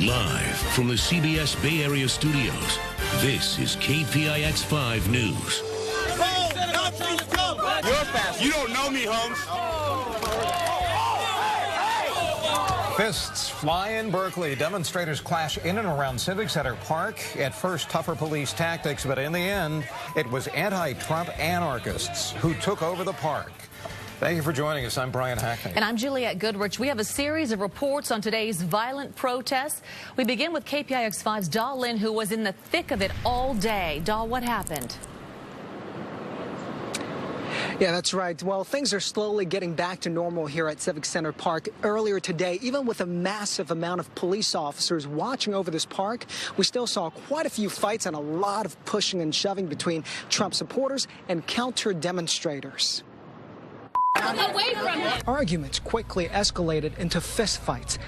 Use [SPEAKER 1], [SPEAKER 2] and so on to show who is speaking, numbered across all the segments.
[SPEAKER 1] Live from the CBS Bay Area studios, this is KPIX 5 News.
[SPEAKER 2] You're fast. You don't know me, Holmes.
[SPEAKER 3] Fists fly in Berkeley. Demonstrators clash in and around Civic Center Park. At first, tougher police tactics, but in the end, it was anti-Trump anarchists who took over the park. Thank you for joining us. I'm Brian Hackney.
[SPEAKER 4] And I'm Juliette Goodrich. We have a series of reports on today's violent protests. We begin with KPIX 5's Daw Lin, who was in the thick of it all day. Daw, what happened?
[SPEAKER 5] Yeah, that's right. Well, things are slowly getting back to normal here at Civic Center Park. Earlier today, even with a massive amount of police officers watching over this park, we still saw quite a few fights and a lot of pushing and shoving between Trump supporters and counter demonstrators.
[SPEAKER 4] Away from him.
[SPEAKER 5] Arguments quickly escalated into fistfights.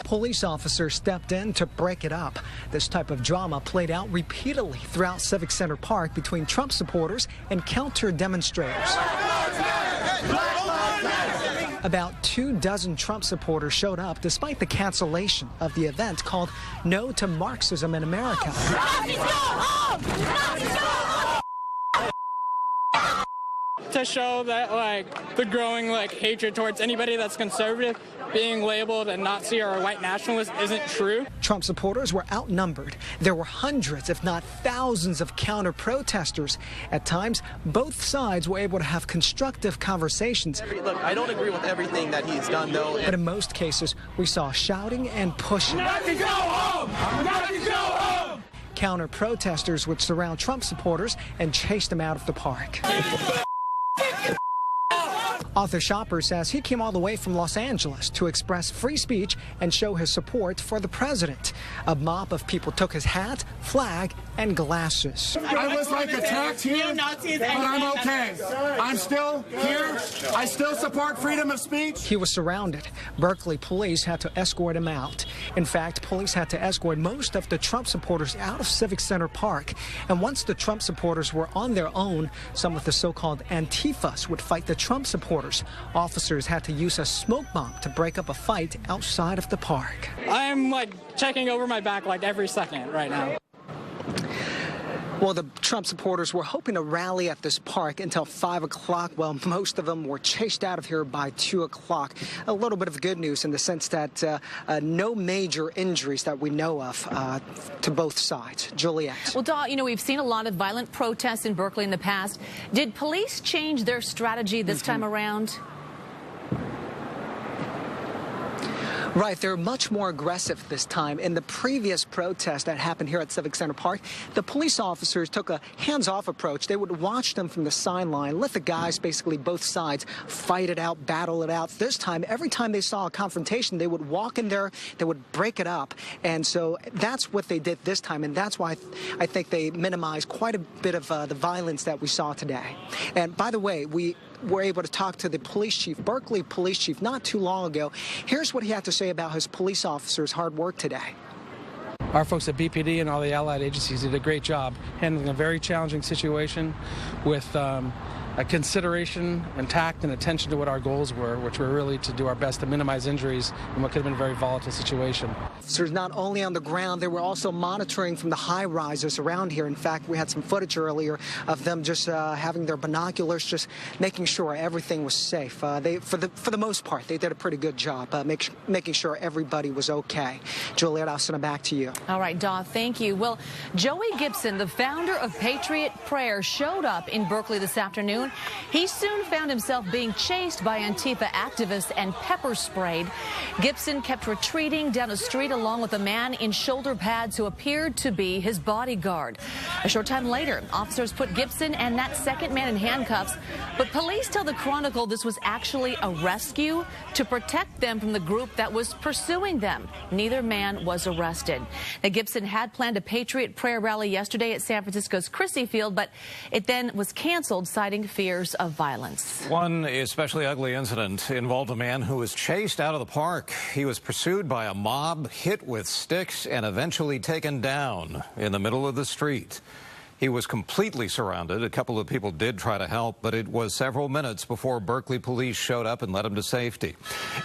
[SPEAKER 5] Police officers stepped in to break it up. This type of drama played out repeatedly throughout Civic Center Park between Trump supporters and counter demonstrators. About 24 Trump supporters showed up despite the cancellation of the event called No to Marxism in America.
[SPEAKER 6] To show that, the growing, hatred towards anybody that's conservative being labeled a Nazi or a white nationalist isn't true.
[SPEAKER 5] Trump supporters were outnumbered. There were hundreds, if not thousands, of counter-protesters. At times, both sides were able to have constructive conversations.
[SPEAKER 7] Look, I don't agree with everything that he's done, though.
[SPEAKER 5] But in most cases, we saw shouting and pushing.
[SPEAKER 2] Not to go home! Not to go home!
[SPEAKER 5] Counter-protesters would surround Trump supporters and chase them out of the park. Arthur Shopper says he came all the way from Los Angeles to express free speech and show his support for the president. A mob of people took his hat, flag, and glasses.
[SPEAKER 2] I was attacked here, but I'm okay. I'm still here. I still support freedom of speech.
[SPEAKER 5] He was surrounded. Berkeley police had to escort him out. In fact, police had to escort most of the Trump supporters out of Civic Center Park. And once the Trump supporters were on their own, some of the so-called Antifas would fight the Trump supporters. Officers had to use a smoke bomb to break up a fight outside of the park.
[SPEAKER 6] I'm checking over my back every second right now.
[SPEAKER 5] Well, the Trump supporters were hoping to rally at this park until 5 o'clock. Well, most of them were chased out of here by 2 o'clock. A little bit of good news in the sense that no major injuries that we know of to both sides. Juliette.
[SPEAKER 4] Well, Daw, we've seen a lot of violent protests in Berkeley in the past. Did police change their strategy this time around?
[SPEAKER 5] Right, they're much more aggressive this time. In the previous protest that happened here at Civic Center Park, the police officers took a hands-off approach. They would watch them from the sideline, let the guys, basically both sides, fight it out, battle it out. This time, every time they saw a confrontation, they would walk in there, they would break it up. And so that's what they did this time, and that's why I think they minimized quite a bit of the violence that we saw today. And by the way, we were able to talk to the police chief, Berkeley police chief, not too long ago. Here's what he had to say about his police officers' hard work today.
[SPEAKER 8] Our folks at BPD and all the allied agencies did a great job handling a very challenging situation with a consideration and tact and attention to what our goals were, which were really to do our best to minimize injuries in what could have been a very volatile situation.
[SPEAKER 5] Officers not only on the ground, they were also monitoring from the high rises around here. In fact, we had some footage earlier of them just having their binoculars, just making sure everything was safe. For the most part, they did a pretty good job making sure everybody was okay. Juliette, I'll send it back to you.
[SPEAKER 4] All right, Daw, thank you. Well, Joey Gibson, the founder of Patriot Prayer, showed up in Berkeley this afternoon. He soon found himself being chased by Antifa activists and pepper sprayed. Gibson kept retreating down a street along with a man in shoulder pads who appeared to be his bodyguard. A short time later, officers put Gibson and that second man in handcuffs, but police tell the Chronicle this was actually a rescue to protect them from the group that was pursuing them. Neither man was arrested. Now, Gibson had planned a Patriot Prayer rally yesterday at San Francisco's Crissy Field, but it then was canceled, citing fears of violence.
[SPEAKER 3] One especially ugly incident involved a man who was chased out of the park. He was pursued by a mob, hit with sticks, and eventually taken down in the middle of the street. He was completely surrounded. A couple of people did try to help, but it was several minutes before Berkeley police showed up and led him to safety.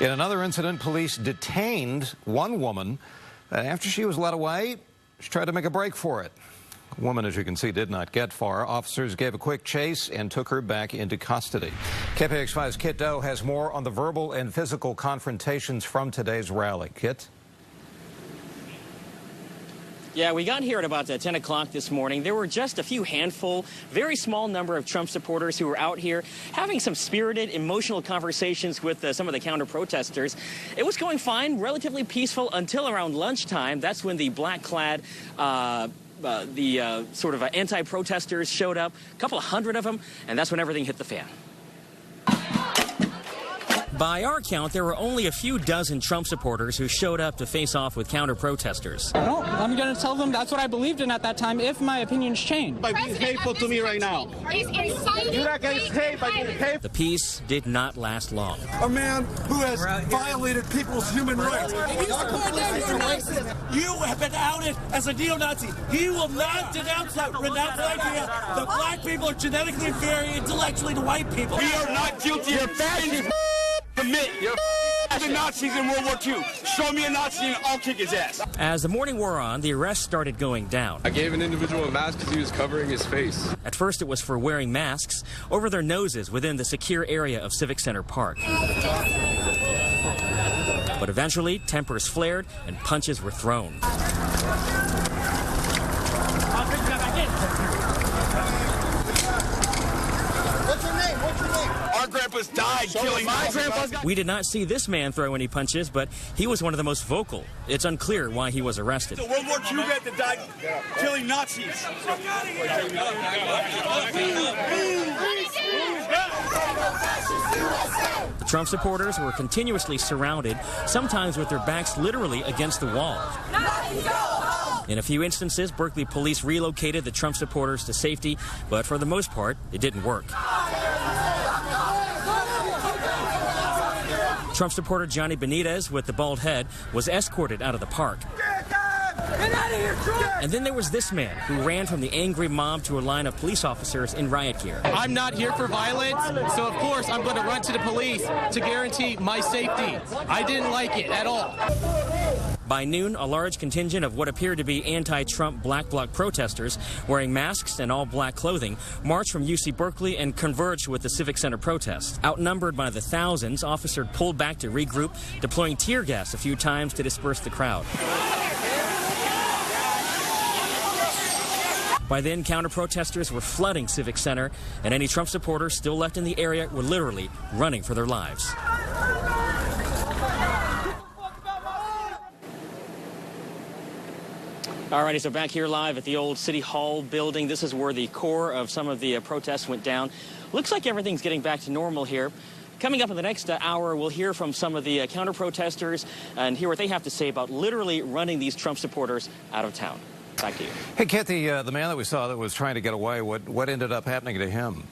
[SPEAKER 3] In another incident, police detained one woman. After she was led away, she tried to make a break for it. The woman, as you can see, did not get far. Officers gave a quick chase and took her back into custody. KPIX5's Kit Doe has more on the verbal and physical confrontations from today's rally. Kit?
[SPEAKER 9] Yeah, we got here at about 10 o'clock this morning. There were just a few handful, very small number of Trump supporters who were out here having some spirited, emotional conversations with some of the counter-protesters. It was going fine, relatively peaceful until around lunchtime. That's when the black-clad sort of anti-protesters showed up, a couple of hundred of them, and that's when everything hit the fan. By our count, there were only a few dozen Trump supporters who showed up to face off with counter-protesters.
[SPEAKER 6] No, I'm going to tell them that's what I believed in at that time if my opinions change.
[SPEAKER 10] By being hateful to me right now. You're not getting paid by being hateful.
[SPEAKER 9] The peace did not last long.
[SPEAKER 2] A man who has violated people's human rights.
[SPEAKER 11] You have been outed as a neo-Nazi. He will not renounce the idea that black people are genetically inferior intellectually to white people.
[SPEAKER 10] We are not guilty of fascism. Admit you're the Nazis in World War II. Show me a Nazi and I'll kick his ass.
[SPEAKER 9] As the morning wore on, the arrests started going down.
[SPEAKER 12] I gave an individual a mask because he was covering his face.
[SPEAKER 9] At first, it was for wearing masks over their noses within the secure area of Civic Center Park. But eventually, tempers flared and punches were thrown.
[SPEAKER 10] Our grandpas died killing my grandpas.
[SPEAKER 9] We did not see this man throw any punches, but he was one of the most vocal. It's unclear why he was arrested.
[SPEAKER 10] The World War II vet that died killing Nazis.
[SPEAKER 9] The Trump supporters were continuously surrounded, sometimes with their backs literally against the wall. In a few instances, Berkeley police relocated the Trump supporters to safety, but for the most part, it didn't work. Trump supporter Johnny Benitez, with the bald head, was escorted out of the park.
[SPEAKER 11] Get out of here, Trump!
[SPEAKER 9] And then there was this man who ran from the angry mob to a line of police officers in riot gear.
[SPEAKER 13] I'm not here for violence, so of course I'm going to run to the police to guarantee my safety. I didn't like it at all.
[SPEAKER 9] By noon, a large contingent of what appeared to be anti-Trump Black Bloc protesters wearing masks and all-black clothing marched from UC Berkeley and converged with the Civic Center protest. Outnumbered by the thousands, officers pulled back to regroup, deploying tear gas a few times to disperse the crowd. By then, counter-protesters were flooding Civic Center, and any Trump supporters still left in the area were literally running for their lives. Alrighty, so back here live at the old City Hall building. This is where the core of some of the protests went down. Looks like everything's getting back to normal here. Coming up in the next hour, we'll hear from some of the counter-protesters and hear what they have to say about literally running these Trump supporters out of town. Back to you.
[SPEAKER 3] Hey, Kit, the man that we saw that was trying to get away, what ended up happening to him?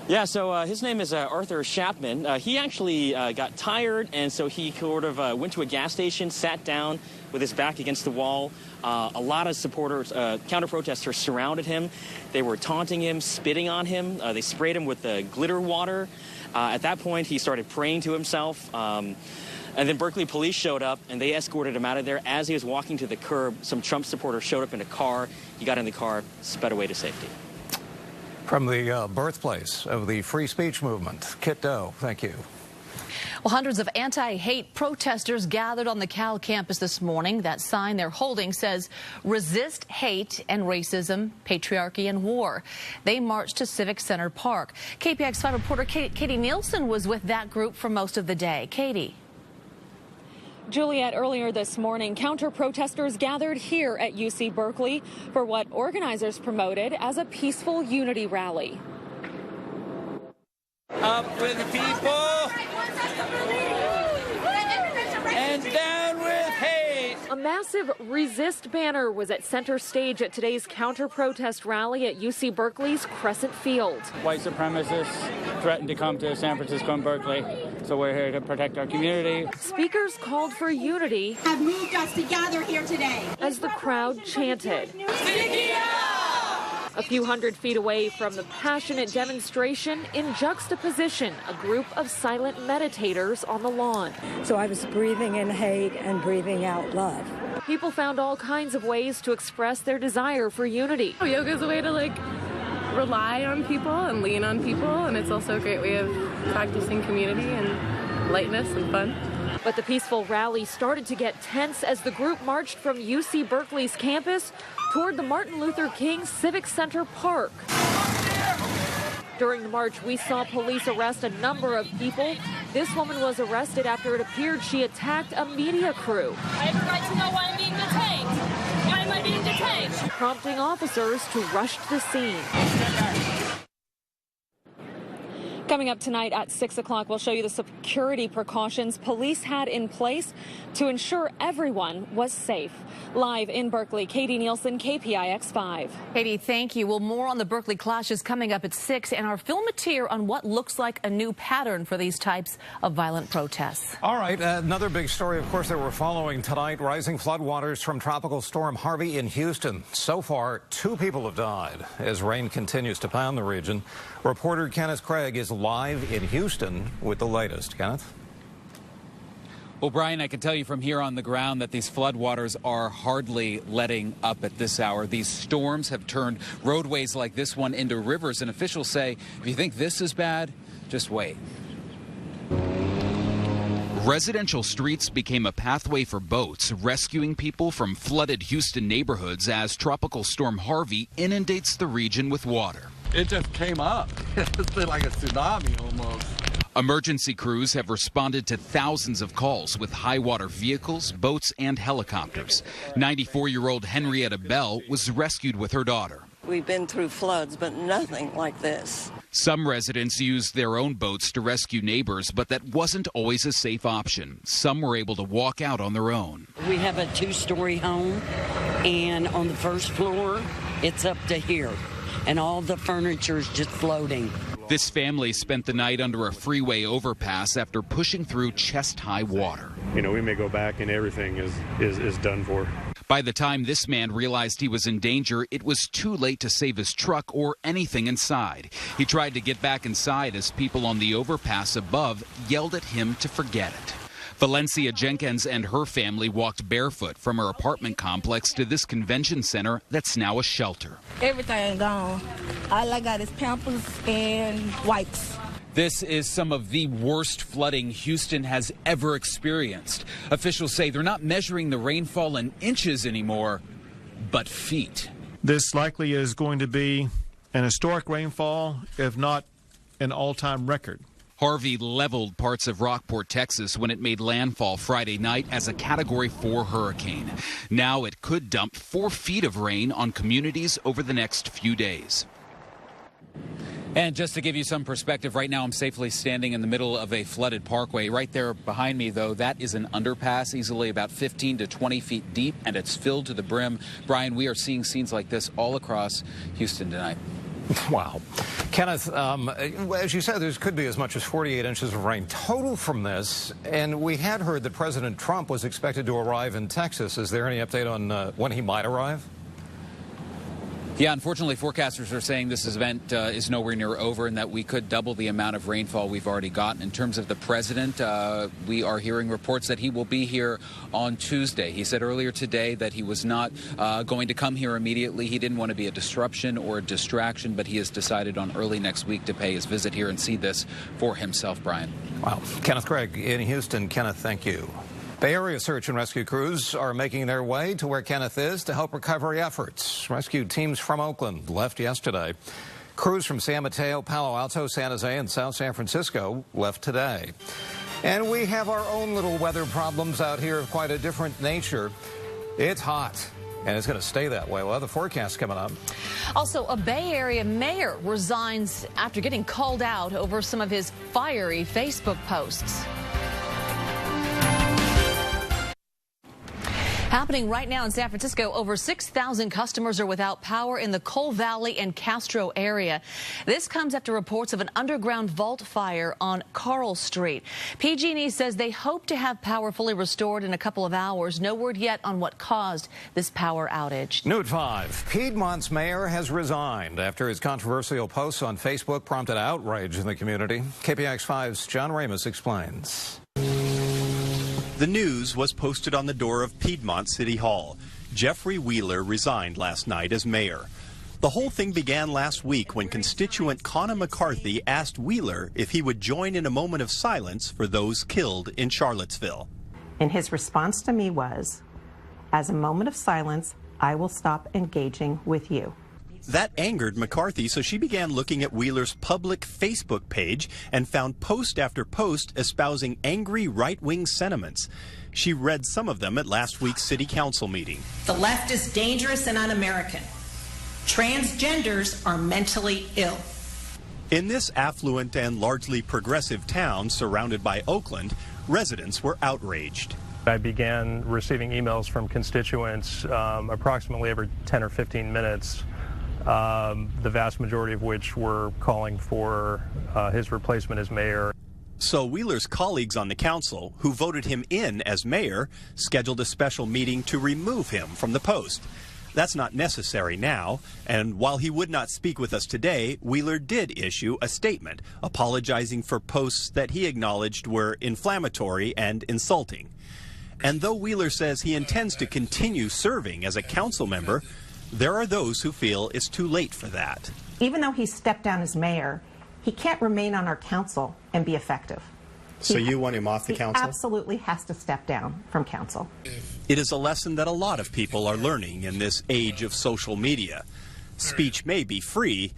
[SPEAKER 9] Yeah, so his name is Arthur Chapman. He actually got tired, and so he sort of went to a gas station, sat down with his back against the wall. A lot of supporters, counter-protesters surrounded him. They were taunting him, spitting on him. They sprayed him with glitter water. At that point, he started praying to himself. And then Berkeley police showed up, and they escorted him out of there. As he was walking to the curb, some Trump supporters showed up in a car. He got in the car, sped away to safety.
[SPEAKER 3] From the birthplace of the free speech movement, Kit Doe, thank you.
[SPEAKER 4] Well, hundreds of anti-hate protesters gathered on the Cal campus this morning. That sign they're holding says, "Resist hate and racism, patriarchy and war." They marched to Civic Center Park. KPIX5 reporter Katie Nielsen was with that group for most of the day. Katie.
[SPEAKER 14] Juliet, earlier this morning, counter-protesters gathered here at UC Berkeley for what organizers promoted as a peaceful unity rally.
[SPEAKER 11] Up with the people and down with hate.
[SPEAKER 14] massive resist banner was at center stage at today's counter-protest rally at UC Berkeley's Crescent Field.
[SPEAKER 6] White supremacists threatened to come to San Francisco and Berkeley, so we're here to protect our community.
[SPEAKER 14] Speakers called for unity.
[SPEAKER 15] Have moved us to gather here today.
[SPEAKER 14] As the crowd chanted. A few hundred feet away from the passionate demonstration, in juxtaposition, a group of silent meditators on the lawn.
[SPEAKER 16] So I was breathing in hate and breathing out love.
[SPEAKER 14] People found all kinds of ways to express their desire for unity.
[SPEAKER 17] Yoga is a way to rely on people and lean on people, and it's also a great way of practicing community and lightness and fun.
[SPEAKER 14] But the peaceful rally started to get tense as the group marched from UC Berkeley's campus toward the Martin Luther King Civic Center Park. During the march, we saw police arrest a number of people. This woman was arrested after it appeared she attacked a media crew.
[SPEAKER 18] I have a right to know why I'm being detained. Why am I being detained?
[SPEAKER 14] Prompting officers to rush to the scene. Coming up tonight at 6 o'clock, we'll show you the security precautions police had in place to ensure everyone was safe. Live in Berkeley, Katie Nielsen, KPIX 5.
[SPEAKER 4] Katie, thank you. Well, more on the Berkeley clashes coming up at 6, and our filmateer on what looks like a new pattern for these types of violent protests.
[SPEAKER 3] All right, another big story, of course, that we're following tonight, rising floodwaters from Tropical Storm Harvey in Houston. So far, 2 people have died as rain continues to pound the region. Reporter Kenneth Craig is live in Houston with the latest. Kenneth?
[SPEAKER 19] Well, Brian, I can tell you from here on the ground that these floodwaters are hardly letting up at this hour. These storms have turned roadways like this one into rivers, and officials say, if you think this is bad, just wait. Residential streets became a pathway for boats, rescuing people from flooded Houston neighborhoods as Tropical Storm Harvey inundates the region with water.
[SPEAKER 20] It just came up. It's been like a tsunami almost.
[SPEAKER 19] Emergency crews have responded to thousands of calls with high water vehicles, boats, and helicopters. 94-year-old Henrietta Bell was rescued with her daughter.
[SPEAKER 21] We've been through floods, but nothing like this.
[SPEAKER 19] Some residents used their own boats to rescue neighbors, but that wasn't always a safe option. Some were able to walk out on their own.
[SPEAKER 22] We have a 2-story home, and on the first floor, it's up to here, and all the furniture is just floating.
[SPEAKER 19] This family spent the night under a freeway overpass after pushing through chest-high water.
[SPEAKER 23] You know, we may go back and everything is done for.
[SPEAKER 19] By the time this man realized he was in danger, it was too late to save his truck or anything inside. He tried to get back inside as people on the overpass above yelled at him to forget it. Valencia Jenkins and her family walked barefoot from her apartment complex to this convention center that's now a shelter.
[SPEAKER 24] Everything gone. All I got is Pampers and wipes.
[SPEAKER 19] This is some of the worst flooding Houston has ever experienced. Officials say they're not measuring the rainfall in inches anymore, but feet.
[SPEAKER 25] This likely is going to be an historic rainfall, if not an all-time record.
[SPEAKER 19] Harvey leveled parts of Rockport, Texas when it made landfall Friday night as a Category 4 hurricane. Now it could dump 4 feet of rain on communities over the next few days. And just to give you some perspective, right now I'm safely standing in the middle of a flooded parkway. Right there behind me, though, that is an underpass, easily about 15 to 20 feet deep, and it's filled to the brim. Brian, we are seeing scenes like this all across Houston tonight.
[SPEAKER 3] Wow. Kenneth, as you said, there could be as much as 48 inches of rain total from this, and we had heard that President Trump was expected to arrive in Texas. Is there any update on when he might arrive?
[SPEAKER 19] Yeah, unfortunately, forecasters are saying this event is nowhere near over and that we could double the amount of rainfall we've already gotten. In terms of the president, we are hearing reports that he will be here on Tuesday. He said earlier today that he was not going to come here immediately. He didn't want to be a disruption or a distraction, but he has decided on early next week to pay his visit here and see this for himself, Brian.
[SPEAKER 3] Wow. Kenneth Craig in Houston. Kenneth, thank you. Bay Area search and rescue crews are making their way to where Kenneth is to help recovery efforts. Rescue teams from Oakland left yesterday. Crews from San Mateo, Palo Alto, San Jose, and South San Francisco left today. And we have our own little weather problems out here of quite a different nature. It's hot, and it's going to stay that way. We'll have the forecast coming up.
[SPEAKER 4] Also, a Bay Area mayor resigns after getting called out over some of his fiery Facebook posts. Happening right now in San Francisco, over 6,000 customers are without power in the Cole Valley and Castro area. This comes after reports of an underground vault fire on Carl Street. PG&E says they hope to have power fully restored in a couple of hours. No word yet on what caused this power outage.
[SPEAKER 3] New at 5. Piedmont's mayor has resigned after his controversial posts on Facebook prompted outrage in the community. KPIX5's John Ramos explains.
[SPEAKER 1] The news was posted on the door of Piedmont City Hall. Jeffrey Wheeler resigned last night as mayor. The whole thing began last week when constituent Connor McCarthy asked Wheeler if he would join in a moment of silence for those killed in Charlottesville.
[SPEAKER 2] And his response to me was, as a moment of silence, I will stop engaging with you.
[SPEAKER 1] That angered McCarthy, so she began looking at Wheeler's public Facebook page and found post after post espousing angry right-wing sentiments. She read some of them at last week's city council meeting.
[SPEAKER 15] The left is dangerous and un-American. Transgenders are mentally ill.
[SPEAKER 1] In this affluent and largely progressive town surrounded by Oakland, residents were outraged.
[SPEAKER 5] I began receiving emails from constituents approximately every 10 or 15 minutes. The vast majority of which were calling for his replacement as mayor.
[SPEAKER 1] So Wheeler's colleagues on the council, who voted him in as mayor, scheduled a special meeting to remove him from the post. That's not necessary now, and while he would not speak with us today, Wheeler did issue a statement apologizing for posts that he acknowledged were inflammatory and insulting. And though Wheeler says he intends to continue serving as a council member, there are those who feel it's too late for that.
[SPEAKER 2] Even though he stepped down as mayor, he can't remain on our council and be effective.
[SPEAKER 1] So you want him off the council?
[SPEAKER 2] He absolutely has to step down from council.
[SPEAKER 1] It is a lesson that a lot of people are learning in this age of social media. Speech may be free,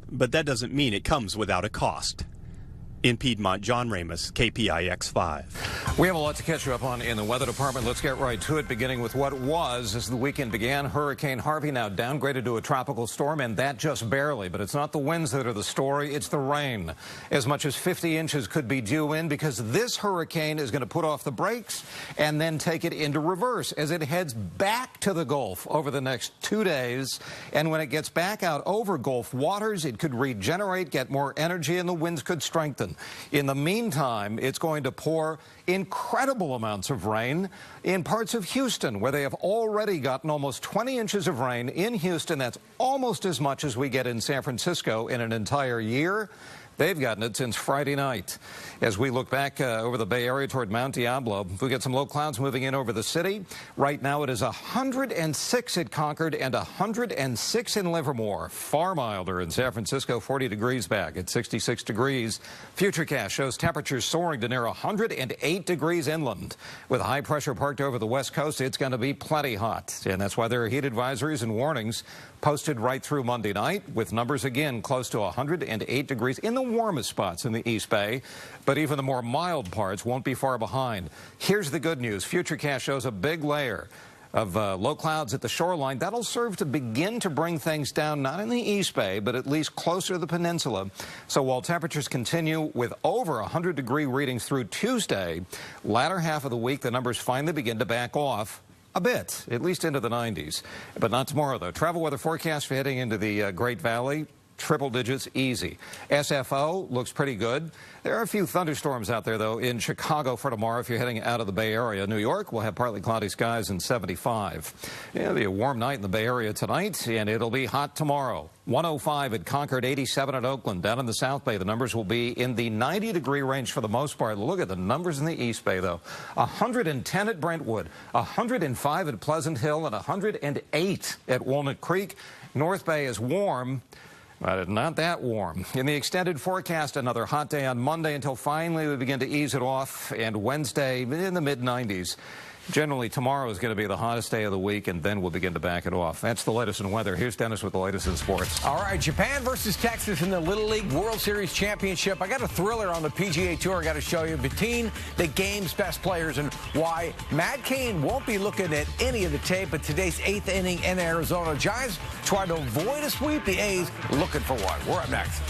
[SPEAKER 1] but that doesn't mean it comes without a cost. In Piedmont, John Ramos, KPIX5.
[SPEAKER 3] We have a lot to catch you up on in the weather department. Let's get right to it, beginning with what was, as the weekend began, Hurricane Harvey now downgraded to a tropical storm, and that just barely. But it's not the winds that are the story, it's the rain. As much as 50 inches could be due in because this hurricane is going to put off the brakes and then take it into reverse as it heads back to the Gulf over the next 2 days. And when it gets back out over Gulf waters, it could regenerate, get more energy, and the winds could strengthen. In the meantime, it's going to pour incredible amounts of rain in parts of Houston, where they have already gotten almost 20 inches of rain in Houston. That's almost as much as we get in San Francisco in an entire year. They've gotten it since Friday night. As we look back over the Bay Area toward Mount Diablo, we get some low clouds moving in over the city. Right now it is 106 at Concord and 106 in Livermore. Far milder in San Francisco, 40 degrees back at 66 degrees. Futurecast shows temperatures soaring to near 108 degrees inland. With high pressure parked over the west coast, it's going to be plenty hot. And that's why there are heat advisories and warnings posted right through Monday night, with numbers again close to 108 degrees in the warmest spots in the East Bay. But even the more mild parts won't be far behind. Here's the good news. Futurecast shows a big layer of low clouds at the shoreline. That'll serve to begin to bring things down, not in the East Bay, but at least closer to the peninsula. So while temperatures continue with over 100-degree readings through Tuesday, latter half of the week, the numbers finally begin to back off a bit, at least into the 90s. But not tomorrow, though. Travel weather forecast for heading into the Great Valley. Triple digits easy. SFO looks pretty good. There are a few thunderstorms out there, though, in Chicago for tomorrow if you're heading out of the Bay Area. New York will have partly cloudy skies and 75. It'll be a warm night in the Bay Area tonight, and it'll be hot tomorrow. 105 at Concord, 87 at Oakland. Down in the South Bay, the numbers will be in the 90-degree range for the most part. Look at the numbers in the East Bay, though. 110 at Brentwood, 105 at Pleasant Hill, and 108 at Walnut Creek. North Bay is warm, but not that warm. In the extended forecast, another hot day on Monday until finally we begin to ease it off, and Wednesday in the mid-90s. Generally, tomorrow is going to be the hottest day of the week, and then we'll begin to back it off. That's the latest in weather. Here's Dennis with the latest in sports.
[SPEAKER 7] All right, Japan versus Texas in the Little League World Series Championship. I got a thriller on the PGA Tour I got to show you between the game's best players and why Matt Cain won't be looking at any of the tape, but today's 8th inning in Arizona. Giants try to avoid a sweep. The A's looking for one. We're up next.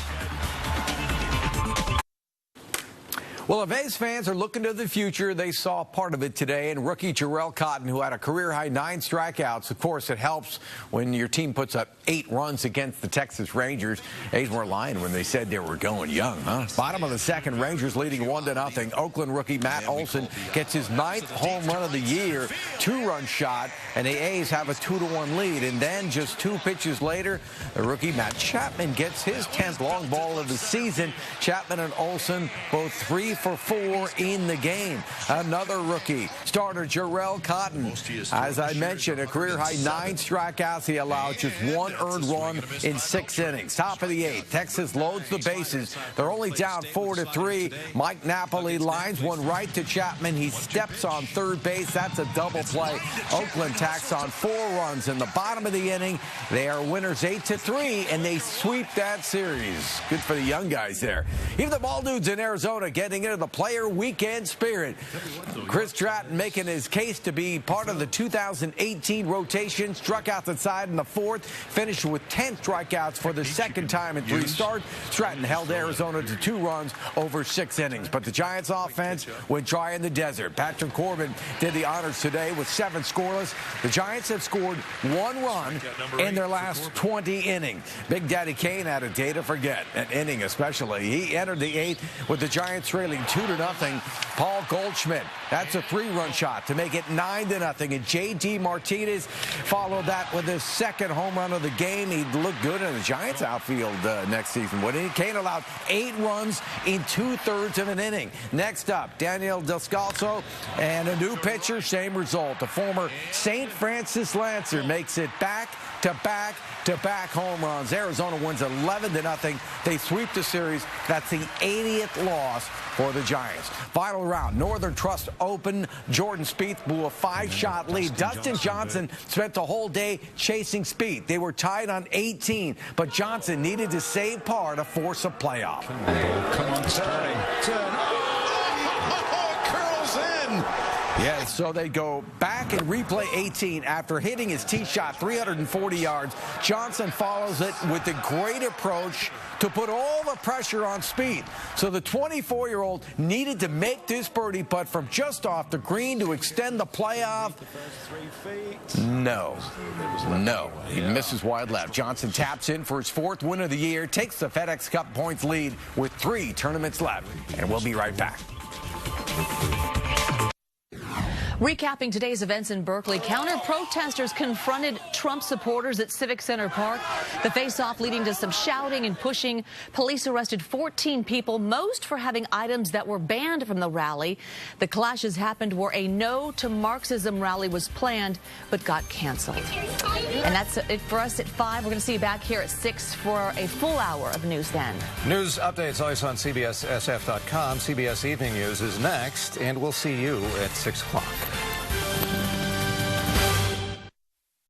[SPEAKER 7] Well, if A's fans are looking to the future, they saw part of it today in rookie Jharel Cotton, who had a career-high 9 strikeouts. Of course, it helps when your team puts up 8 runs against the Texas Rangers. A's weren't lying when they said they were going young, huh? Bottom of the second, Rangers leading 1-0. Oakland rookie Matt Olson gets his 9th home run of the year, 2-run shot, and the A's have a 2-1 lead. And then just 2 pitches later, the rookie Matt Chapman gets his 10th long ball of the season. Chapman and Olson both 3 for 4 in the game. Another rookie, starter Jharel Cotton. As I mentioned, a career-high 9 strikeouts. He allowed just 1 earned run in 6 innings. Top of the 8th, Texas loads the bases. They're only down 4-3. Mike Napoli lines one right to Chapman. He steps on third base. That's a double play. Oakland tacks on 4 runs in the bottom of the inning. They are winners 8-3, and they sweep that series. Good for the young guys there. Even the ball dudes in Arizona getting into the player weekend spirit. Chris Stratton making his case to be part of the 2018 rotation. Struck out the side in the 4th. Finished with 10 strikeouts for the 2nd time in 3 starts. Stratton held Arizona to 2 runs over 6 innings. But the Giants offense went dry in the desert. Patrick Corbin did the honors today with 7 scoreless. The Giants have scored 1 run in their last 20 innings. Big Daddy Kane had a day to forget, an inning especially. He entered the 8th with the Giants trailing 2-0. Paul Goldschmidt, that's a 3-run shot to make it 9-0. And J.D. Martinez followed that with his 2nd home run of the game. He'd look good in the Giants outfield next season, wouldn't he? Kane allowed 8 runs in 2/3 of an inning. Next up, Daniel Descalso and a new pitcher, same result. The former St. Francis Lancer makes it back-to-back home runs. Arizona wins 11-0. They sweep the series. That's the 80th loss for the Giants. Final round, Northern Trust Open. Jordan Spieth blew a 5-shot lead. Dustin Johnson spent the whole day chasing Spieth. They were tied on 18, but Johnson needed to save par to force a playoff.
[SPEAKER 25] Come on, turn.
[SPEAKER 7] Oh, it curls in. Yes, so they go back and replay 18 after hitting his tee shot 340 yards. Johnson follows it with a great approach to put all the pressure on Spieth. So the 24-year-old needed to make this birdie putt from just off the green to extend the playoff. No. He misses wide left. Johnson taps in for his 4th win of the year, takes the FedEx Cup points lead with 3 tournaments left. And we'll be right back.
[SPEAKER 4] Recapping today's events in Berkeley, counter-protesters confronted Trump supporters at Civic Center Park. The face-off leading to some shouting and pushing. Police arrested 14 people, most for having items that were banned from the rally. The clashes happened where a No to Marxism rally was planned but got canceled. And that's it for us at 5. We're going to see you back here at 6 for a full hour of news then.
[SPEAKER 3] News updates always on CBSSF.com. CBS Evening News is next, and we'll see you at 6 o'clock.